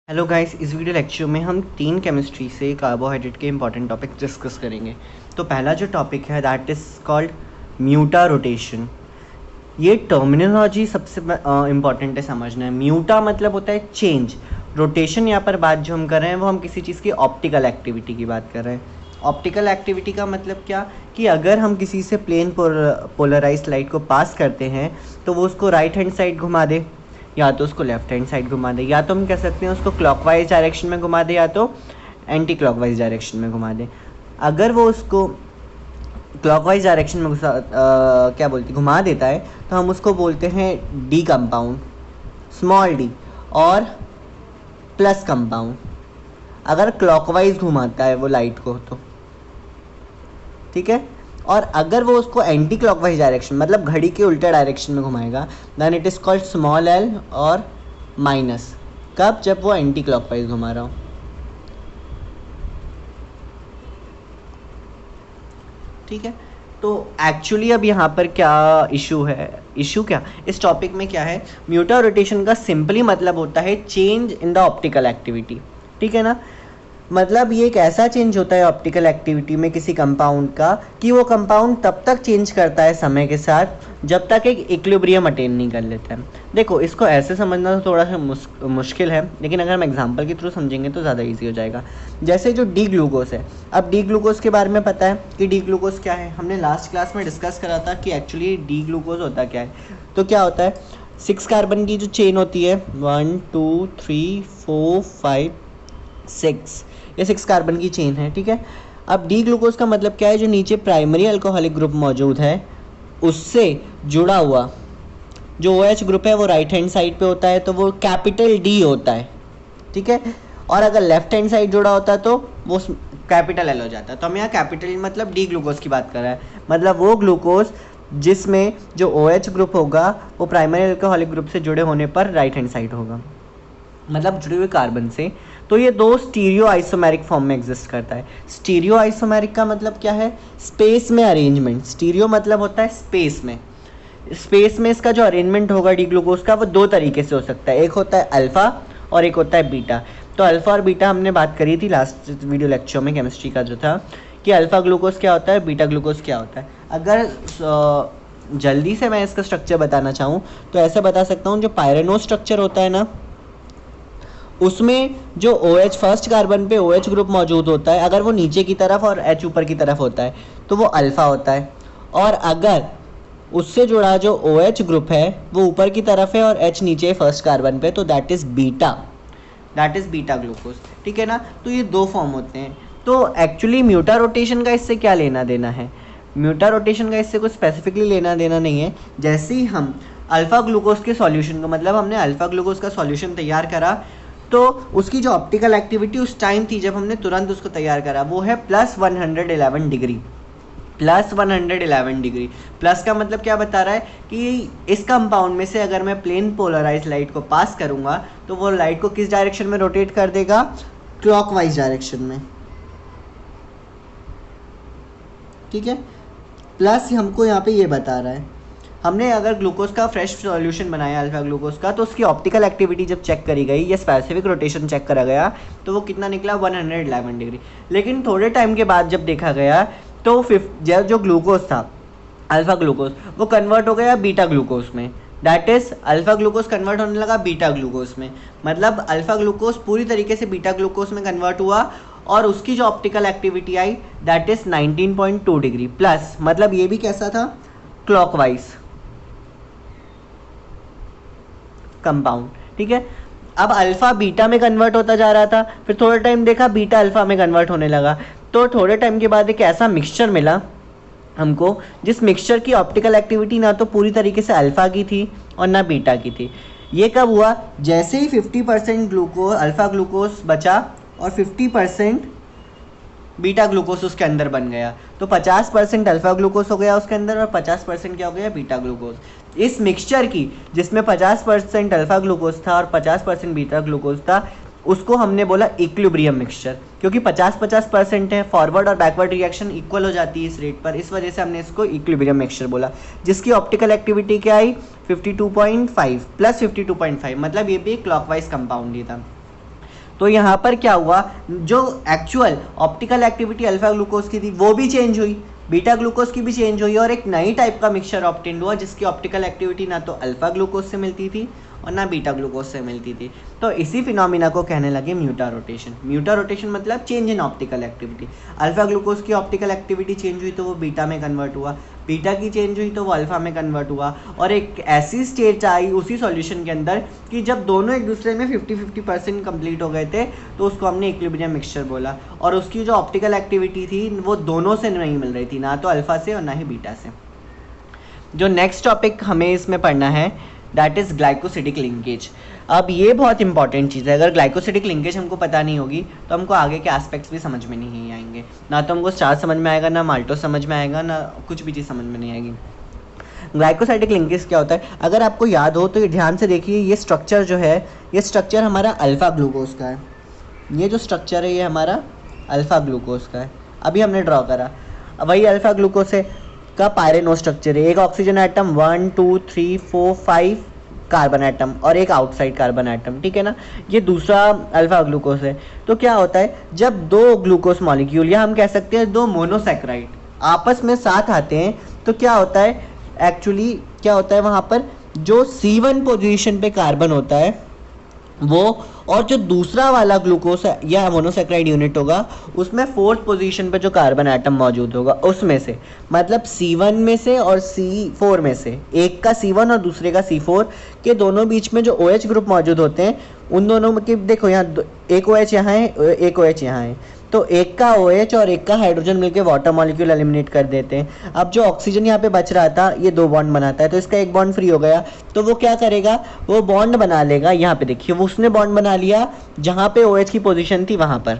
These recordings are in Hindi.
हेलो गाइस, इस वीडियो लेक्चर में हम तीन केमिस्ट्री से कार्बोहाइड्रेट के इंपॉर्टेंट टॉपिक डिस्कस करेंगे। तो पहला जो टॉपिक है दैट इज़ कॉल्ड म्यूटा रोटेशन। ये टर्मिनोलॉजी सबसे इम्पॉर्टेंट है समझना है। म्यूटा मतलब होता है चेंज, रोटेशन यहाँ पर बात जो हम कर रहे हैं वो हम किसी चीज़ की ऑप्टिकल एक्टिविटी की बात कर रहे हैं। ऑप्टिकल एक्टिविटी का मतलब क्या कि अगर हम किसी से प्लेन पोलराइज लाइट को पास करते हैं तो वो उसको राइट हैंड साइड घुमा दे या तो उसको लेफ्ट हैंड साइड घुमा दे, या तो हम कह सकते हैं उसको क्लॉकवाइज डायरेक्शन में घुमा दे या तो एंटी क्लॉकवाइज डायरेक्शन में घुमा दे। अगर वो उसको क्लॉकवाइज डायरेक्शन में घुमा देता है तो हम उसको बोलते हैं डी कंपाउंड, स्मॉल डी, और प्लस कंपाउंड अगर क्लॉकवाइज घुमाता है वो लाइट को तो, ठीक है। और अगर वो उसको एंटी क्लॉकवाइज डायरेक्शन मतलब घड़ी के उल्टे डायरेक्शन में घुमाएगा then it is called small L और माइनस। कब? जब वो एंटी क्लॉकवाइज घुमा रहा हो, ठीक है। तो एक्चुअली अब यहाँ पर क्या इशू है, इस टॉपिक में क्या है, म्यूटा रोटेशन का सिंपली मतलब होता है change in the optical activity, ठीक है ना। मतलब ये एक ऐसा चेंज होता है ऑप्टिकल एक्टिविटी में किसी कंपाउंड का कि वो कंपाउंड तब तक चेंज करता है समय के साथ जब तक एक इक्विलिब्रियम अटेन नहीं कर लेता है। देखो, इसको ऐसे समझना तो थोड़ा सा मुश्किल है, लेकिन अगर हम एग्जांपल के थ्रू समझेंगे तो ज़्यादा इजी हो जाएगा। जैसे जो डी ग्लूकोज है, अब डी ग्लूकोज के बारे में पता है कि डी ग्लूकोज क्या है, हमने लास्ट क्लास में डिस्कस करा था कि एक्चुअली डी ग्लूकोज होता क्या है। तो क्या होता है, 6 कार्बन की जो चेन होती है, 1 2 3 4 5 6, ये 6 कार्बन की चेन है, ठीक है। अब डी ग्लूकोज का मतलब क्या है, जो नीचे प्राइमरी अल्कोहलिक ग्रुप मौजूद है उससे जुड़ा हुआ जो OH ग्रुप है वो राइट हैंड साइड पे होता है तो वो कैपिटल डी होता है, ठीक है। और अगर लेफ्ट हैंड साइड जुड़ा होता है तो वो कैपिटल एल हो जाता है। तो हम यहाँ कैपिटल मतलब डी ग्लूकोज की बात कर रहे हैं, मतलब वो ग्लूकोज जिसमें जो OH ग्रुप होगा वो प्राइमरी अल्कोहलिक ग्रुप से जुड़े होने पर राइट हैंड साइड होगा, मतलब जुड़े हुए कार्बन से। तो ये दो स्टीरियो आइसोमेरिक फॉर्म में एग्जिस्ट करता है। स्टीरियो आइसोमेरिक का मतलब क्या है, स्पेस में अरेंजमेंट। स्टीरियो मतलब होता है स्पेस में, स्पेस में इसका जो अरेंजमेंट होगा डी ग्लूकोज का वो दो तरीके से हो सकता है, एक होता है अल्फ़ा और एक होता है बीटा। तो अल्फ़ा और बीटा हमने बात करी थी लास्ट वीडियो लेक्चर में केमिस्ट्री का जो था कि अल्फ़ा ग्लूकोज क्या होता है, बीटा ग्लूकोज क्या होता है। अगर जल्दी से मैं इसका स्ट्रक्चर बताना चाहूँ तो ऐसे बता सकता हूँ, जो पायरेनो स्ट्रक्चर होता है ना उसमें जो OH फर्स्ट कार्बन पे OH ग्रुप मौजूद होता है, अगर वो नीचे की तरफ और H ऊपर की तरफ होता है तो वो अल्फ़ा होता है। और अगर उससे जुड़ा जो OH ग्रुप है वो ऊपर की तरफ है और H नीचे फर्स्ट कार्बन पे तो दैट इज़ बीटा ग्लूकोज, ठीक है ना। तो ये दो फॉर्म होते हैं। तो एक्चुअली म्यूटा रोटेशन का इससे क्या लेना देना है, म्यूटा रोटेशन का इससे कुछ स्पेसिफिकली लेना देना नहीं है। जैसे ही हम अल्फ़ा ग्लूकोज के सॉल्यूशन को, मतलब हमने अल्फ़ा ग्लूकोज का सॉल्यूशन तैयार करा तो उसकी जो ऑप्टिकल एक्टिविटी उस टाइम थी जब हमने तुरंत उसको तैयार करा वो है +111 डिग्री। +111 डिग्री, प्लस का मतलब क्या बता रहा है कि इस कंपाउंड में से अगर मैं प्लेन पोलराइज लाइट को पास करूंगा तो वो लाइट को किस डायरेक्शन में रोटेट कर देगा, क्लॉकवाइज डायरेक्शन में, ठीक है। प्लस हमको यहाँ पे ये बता रहा है, हमने अगर ग्लूकोज का फ्रेश सॉल्यूशन बनाया अल्फा ग्लूकोज का तो उसकी ऑप्टिकल एक्टिविटी जब चेक करी गई या स्पेसिफिक रोटेशन चेक करा गया तो वो कितना निकला, 111 डिग्री। लेकिन थोड़े टाइम के बाद जब देखा गया तो जो ग्लूकोज था अल्फा ग्लूकोज वो कन्वर्ट हो गया बीटा ग्लूकोज में, that is alpha glucose convert होने लगा बीटा ग्लूकोज में। मतलब अल्फा ग्लूकोज पूरी तरीके से बीटा ग्लूकोज में कन्वर्ट हुआ और उसकी जो optical activity I that is 19.2 degree plus, मतलब ये भी कैसा था, क्लॉकवाइज कंपाउंड, ठीक है। अब अल्फा बीटा में कन्वर्ट होता जा रहा था, फिर थोड़ा टाइम देखा बीटा अल्फा में कन्वर्ट होने लगा, तो थोड़े टाइम के बाद एक ऐसा मिक्सचर मिला हमको जिस मिक्सचर की ऑप्टिकल एक्टिविटी ना तो पूरी तरीके से अल्फा की थी और ना बीटा की थी। ये कब हुआ, जैसे ही 50% ग्लूकोज अल्फा ग्लूकोज बचा और 50% बीटा ग्लूकोज उसके अंदर बन गया, तो 50% अल्फा ग्लूकोज हो गया उसके अंदर और 50% क्या हो गया, बीटा ग्लूकोज। इस मिक्सचर की जिसमें 50% अल्फा ग्लूकोज था और 50% बीटा ग्लूकोज था उसको हमने बोला इक्विलिब्रियम मिक्सचर, क्योंकि 50-50% है, फॉरवर्ड और बैकवर्ड रिएक्शन इक्वल हो जाती है इस रेट पर, इस वजह से हमने इसको इक्विलिब्रियम मिक्सचर बोला, जिसकी ऑप्टिकल एक्टिविटी क्या आई 52.5 + 52.5, मतलब ये भी क्लॉकवाइज कंपाउंड ही था। तो यहाँ पर क्या हुआ, जो actual optical activity alpha glucose की थी वो भी चेंज हुई, बीटा ग्लूकोज की भी चेंज हुई, और एक नई टाइप का मिक्सचर ऑब्टेन्ड हुआ जिसकी ऑप्टिकल एक्टिविटी ना तो अल्फा ग्लूकोज से मिलती थी और ना बीटा ग्लूकोज से मिलती थी। तो इसी फिनोमिना को कहने लगे म्यूटा रोटेशन। म्यूटा रोटेशन मतलब change in optical activity. Alpha glucose की ऑप्टिकल एक्टिविटी चेंज हुई तो वो बीटा में कन्वर्ट हुआ, बीटा की चेंज हुई तो वो अल्फा में कन्वर्ट हुआ, और एक ऐसी स्टेज आई उसी सॉल्यूशन के अंदर कि जब दोनों एक दूसरे में 50-50% कंप्लीट हो गए थे तो उसको हमने इक्विलिब्रियम मिक्सचर बोला। और उसकी जो ऑप्टिकल एक्टिविटी थी वो दोनों से नहीं मिल रही थी, ना तो अल्फा से और ना ही बीटा से। जो नेक्स्ट टॉपिक हमें इसमें पढ़ना है दैट इज़ ग्लाइकोसिडिक लिंकेज। अब ये बहुत इंपॉर्टेंट चीज़ है। अगर ग्लाइकोसिडिक लिंकेज हमको पता नहीं होगी तो हमको आगे के एस्पेक्ट्स भी समझ में नहीं आएंगे, ना तो हमको स्टार समझ में आएगा, ना माल्टोज समझ में आएगा, ना कुछ भी चीज़ समझ में नहीं आएगी। ग्लाइकोसाइडिक लिंकेज क्या होता है, अगर आपको याद हो तो ये ध्यान से देखिए, ये स्ट्रक्चर जो है, ये स्ट्रक्चर हमारा अल्फ़ा ग्लूकोज का है। ये जो स्ट्रक्चर है ये हमारा अल्फ़ा ग्लूकोज का है, अभी हमने ड्रॉ करा। वही अल्फ़ा ग्लूकोज है का पायरेनो स्ट्रक्चर है, एक ऑक्सीजन एटम, 1 2 3 4 5 कार्बन एटम और एक आउटसाइड कार्बन एटम, ठीक है ना। ये दूसरा अल्फा ग्लूकोज है। तो क्या होता है, जब दो ग्लूकोज मॉलिक्यूल या हम कह सकते हैं दो मोनोसैकेराइड आपस में साथ आते हैं तो क्या होता है, एक्चुअली क्या होता है, वहाँ पर जो C1 पोजीशन पे कार्बन होता है वो, और जो दूसरा वाला ग्लूकोज या मोनोसैकेराइड यूनिट होगा उसमें 4th पोजीशन पे जो कार्बन एटम मौजूद होगा उसमें से, मतलब C1 में से और C4 में से, एक का C1 और दूसरे का C4 के दोनों बीच में जो OH ग्रुप मौजूद होते हैं उन दोनों के, देखो यहाँ एक OH यहाँ है, एक OH यहाँ है, तो एक का OH और एक का हाइड्रोजन मिलके वाटर मॉलिक्यूल एलिमिनेट कर देते हैं। अब जो ऑक्सीजन यहाँ पे बच रहा था ये 2 बॉन्ड बनाता है, तो इसका एक बॉन्ड फ्री हो गया, तो वो क्या करेगा, वो बॉन्ड बना लेगा। यहाँ पे देखिए वो उसने बॉन्ड बना लिया जहाँ पे OH की पोजीशन थी वहाँ पर।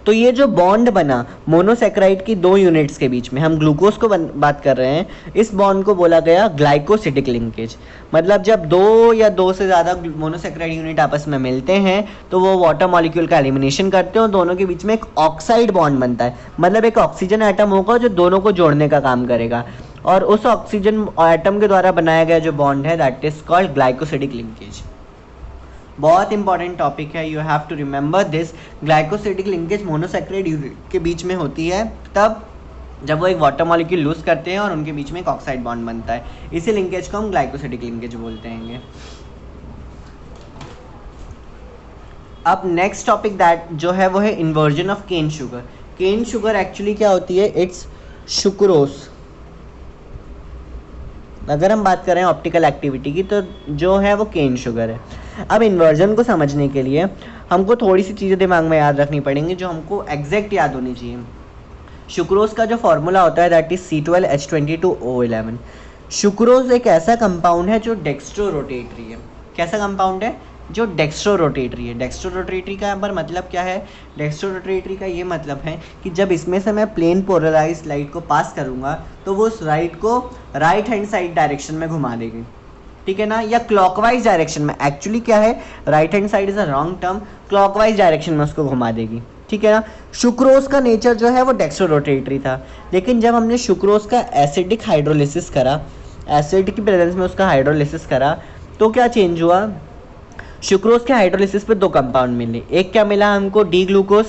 तो ये जो बॉन्ड बना मोनोसैकेराइड की 2 यूनिट्स के बीच में, हम ग्लूकोज को बात कर रहे हैं, इस बॉन्ड को बोला गया ग्लाइकोसिडिक लिंकेज। मतलब जब 2 या 2 से ज़्यादा मोनोसैकेराइड यूनिट आपस में मिलते हैं तो वो वाटर मॉलिक्यूल का एलिमिनेशन करते हैं और दोनों के बीच में एक ऑक्साइड बॉन्ड बनता है। मतलब एक ऑक्सीजन एटम होगा जो दोनों को जोड़ने का काम करेगा, और उस ऑक्सीजन एटम के द्वारा बनाया गया जो बॉन्ड है that is called glycosidic linkage. बहुत इंपॉर्टेंट टॉपिक है, you have to remember this. Glycosidic linkage monosaccharide unit के बीच में होती है तब जब वो एक वाटर मॉलिक्यूल लूज करते हैं और उनके बीच में एक ऑक्साइड बॉन्ड बनता है। इसी लिंकेज को हम ग्लाइकोसिडिक लिंकेज बोलते हैं। अब नेक्स्ट टॉपिक दैट जो है वो है inversion of cane sugar. Cane sugar actually क्या होती है, इट्स सुक्रोज। अगर हम बात कर रहे हैं ऑप्टिकल एक्टिविटी की तो जो है वो केन शुगर है। अब इन्वर्जन को समझने के लिए हमको थोड़ी सी चीज़ें दिमाग में याद रखनी पड़ेंगी जो हमको एग्जैक्ट याद होनी चाहिए। सुक्रोज का जो फॉर्मूला होता है दैट इज C12H22O11। सुक्रोज एक ऐसा कंपाउंड है जो डेक्स्ट्रो रोटेटरी है। कैसा कंपाउंड है, जो डेक्स्ट्रो रोटेटरी है। डेक्स्ट्रो रोटेटरी का यहाँ पर मतलब क्या है, डेक्स्ट्रो रोटेटरी का ये मतलब है कि जब इसमें से मैं प्लेन पोलराइज लाइट को पास करूँगा तो वो उस लाइट को राइट हैंड साइड डायरेक्शन में घुमा देगी, ठीक है ना, या क्लॉकवाइज डायरेक्शन में। एक्चुअली क्या है, right hand side is a wrong term, clockwise direction में उसको घुमा देगी, ठीक है ना। सुक्रोज का नेचर जो है वो डेक्स्ट्रो रोटेटरी था, लेकिन जब हमने सुक्रोज का एसिडिक हाइड्रोलिसिस करा, एसिड की प्रेजेंस में उसका हाइड्रोलिसिस करा, तो क्या चेंज हुआ, सुक्रोज के हाइड्रोलिसिस पे 2 कंपाउंड मिले। एक क्या मिला हमको, डी ग्लूकोज,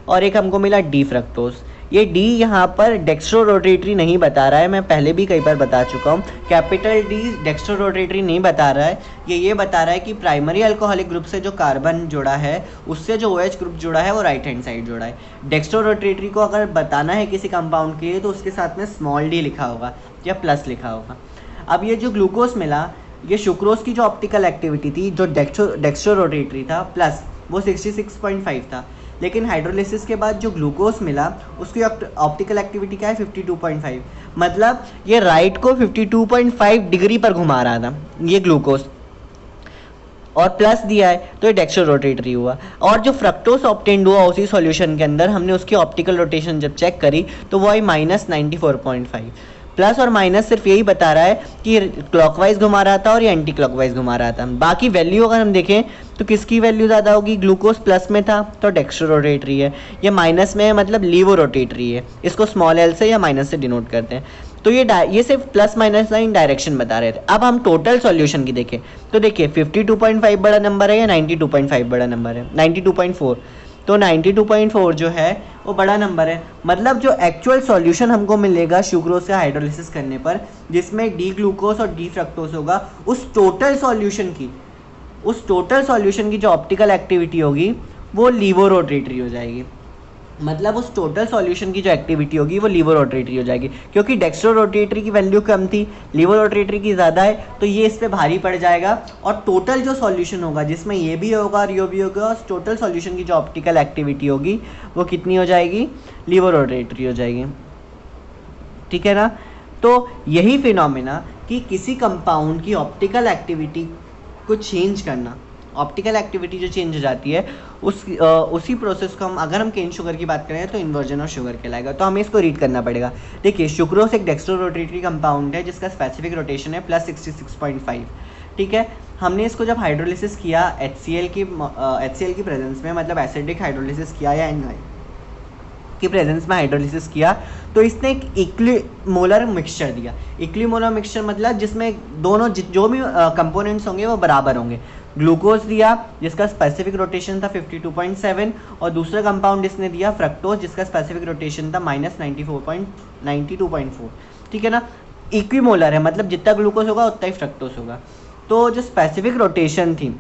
और एक हमको मिला डी फ्रक्टोज। ये डी यहाँ पर डेक्स्ट्रो रोटेटरी नहीं बता रहा है, मैं पहले भी कई बार बता चुका हूँ। कैपिटल डी डेक्स्ट्रो रोटेटरी नहीं बता रहा है, ये बता रहा है कि प्राइमरी अल्कोहलिक ग्रुप से जो कार्बन जुड़ा है उससे जो OH ग्रुप जुड़ा है वो राइट हैंड साइड जुड़ा है। डेक्स्ट्रो रोटेटरी को अगर बताना है किसी कंपाउंड के लिए तो उसके साथ में स्मॉल डी लिखा होगा या प्लस लिखा होगा। अब ये जो ग्लूकोज मिला, ये सुक्रोज की जो ऑप्टिकल एक्टिविटी थी जो डेक्स्ट्रो रोटेटरी था प्लस वो 66.5 था, लेकिन हाइड्रोलिसिस के बाद जो ग्लूकोज मिला उसकी ऑप्टिकल एक्टिविटी क्या है, 52.5। मतलब ये राइट को 52.5 डिग्री पर घुमा रहा था ये ग्लूकोज, और प्लस दिया है तो ये डेक्स्ट्रो रोटेटरी हुआ। और जो फ्रक्टोज ऑब्टेन्ड हुआ उसी सॉल्यूशन के अंदर, हमने उसकी ऑप्टिकल रोटेशन जब चेक करी तो वो आई -94.5। प्लस और माइनस सिर्फ यही बता रहा है कि क्लॉकवाइज घुमा रहा था और ये एंटी क्लॉकवाइज घुमा रहा था। बाकी वैल्यू अगर हम देखें तो किसकी वैल्यू ज़्यादा होगी, ग्लूकोज प्लस में था तो डेक्स्ट्रो रोटेटरी है, ये माइनस में है मतलब लीवो रोटेटरी है। इसको स्मॉल एल से या माइनस से डिनोट करते हैं। तो ये सिर्फ प्लस माइनस लाइन डायरेक्शन बता रहे थे। अब हम टोटल सॉल्यूशन की देखें तो देखिए 52.5 बड़ा नंबर है या 92.5 बड़ा नंबर है, 92.4। तो 92.4 जो है वो बड़ा नंबर है, मतलब जो एक्चुअल सॉल्यूशन हमको मिलेगा सुक्रोज से हाइड्रोलिसिस करने पर, जिसमें डी ग्लूकोज और डी फ्रक्टोज होगा, उस टोटल सॉल्यूशन की जो ऑप्टिकल एक्टिविटी होगी वो लीवोरोटेटरी हो जाएगी। मतलब उस टोटल सॉल्यूशन की जो एक्टिविटी होगी वो लीवोरोटेटरी हो जाएगी, क्योंकि डेक्स्ट्रोरोटेटरी की वैल्यू कम थी, लीवोरोटेटरी की ज़्यादा है, तो ये इस पे भारी पड़ जाएगा। और टोटल जो सॉल्यूशन होगा जिसमें ये भी होगा और ये भी होगा, उस टोटल सॉल्यूशन की जो ऑप्टिकल एक्टिविटी होगी वो कितनी हो जाएगी, लीवोरोटेटरी हो जाएगी। ठीक है ना। तो यही फिनोमेना कि किसी कंपाउंड की ऑप्टिकल एक्टिविटी को चेंज करना, ऑप्टिकल एक्टिविटी जो चेंज हो जाती है उसी प्रोसेस को अगर हम केन शुगर की बात करें तो इन्वर्जन ऑफ शुगर कहलाएगा। तो हमें इसको रीड करना पड़ेगा। देखिए सुक्रोज एक डेक्स्ट्रोरोटेटरी कंपाउंड है जिसका स्पेसिफिक रोटेशन है +66.5। ठीक है। हमने इसको जब हाइड्रोलिसिस किया HCl की प्रेजेंस में, मतलब एसिडिक हाइड्रोलिसिस किया या की प्रेजेंस में हाइड्रोलिसिस किया, तो इसने एक इक्विमोलर मिक्सचर दिया। इक्विमोलर मिक्सचर मतलब जिसमें दोनों जो भी कंपोनेंट्स होंगे वो बराबर होंगे। ग्लूकोज दिया जिसका स्पेसिफिक रोटेशन था 52.7 और दूसरा कंपाउंड इसने दिया फ्रक्टोज जिसका स्पेसिफिक रोटेशन था -92.4। ठीक है ना। इक्विमोलर है, मतलब जितना ग्लूकोज होगा उतना ही फ्रक्टोज होगा। तो जो स्पेसिफिक रोटेशन थी,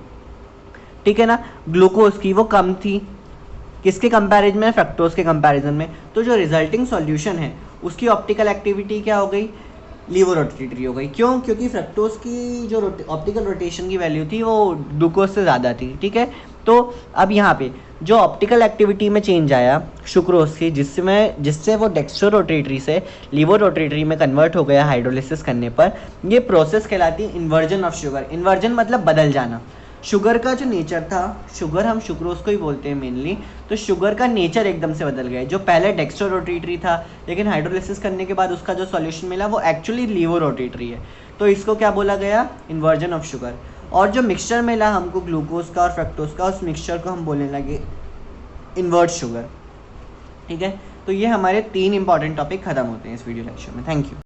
ठीक है ना, ग्लूकोज की वो कम थी, किसके कंपैरिजन में, फ्रक्टोज के कंपैरिजन में। तो जो रिजल्टिंग सॉल्यूशन है उसकी ऑप्टिकल एक्टिविटी क्या हो गई, लीवोरोटेटरी हो गई। क्यों? क्योंकि फ्रक्टोज की जो ऑप्टिकल रोटेशन की वैल्यू थी वो ग्लूकोज से ज़्यादा थी। ठीक है। तो अब यहाँ पे जो ऑप्टिकल एक्टिविटी में चेंज आया सुक्रोज की, जिससे वो डेक्स्ट्रोरोटेटरी से लीवोरोटेटरी में कन्वर्ट हो गया हाइड्रोलिसिस करने पर, ये प्रोसेस कहलाती है इन्वर्जन ऑफ शुगर। इन्वर्जन मतलब बदल जाना। शुगर का जो नेचर था, शुगर हम सुक्रोज को ही बोलते हैं मेनली, तो शुगर का नेचर एकदम से बदल गया। जो पहले डेक्स्ट्रोरोटेटरी था लेकिन हाइड्रोलिसिस करने के बाद उसका जो सॉल्यूशन मिला वो एक्चुअली लीवोरोटेटरी है। तो इसको क्या बोला गया, इन्वर्जन ऑफ शुगर। और जो मिक्सचर मिला हमको ग्लूकोज का और फ्रक्टोज का, उस मिक्सचर को हम बोलने लगे इन्वर्ट शुगर। ठीक है। तो ये हमारे 3 इंपॉर्टेंट टॉपिक खत्म होते हैं इस वीडियो लेक्चर में। Thank you.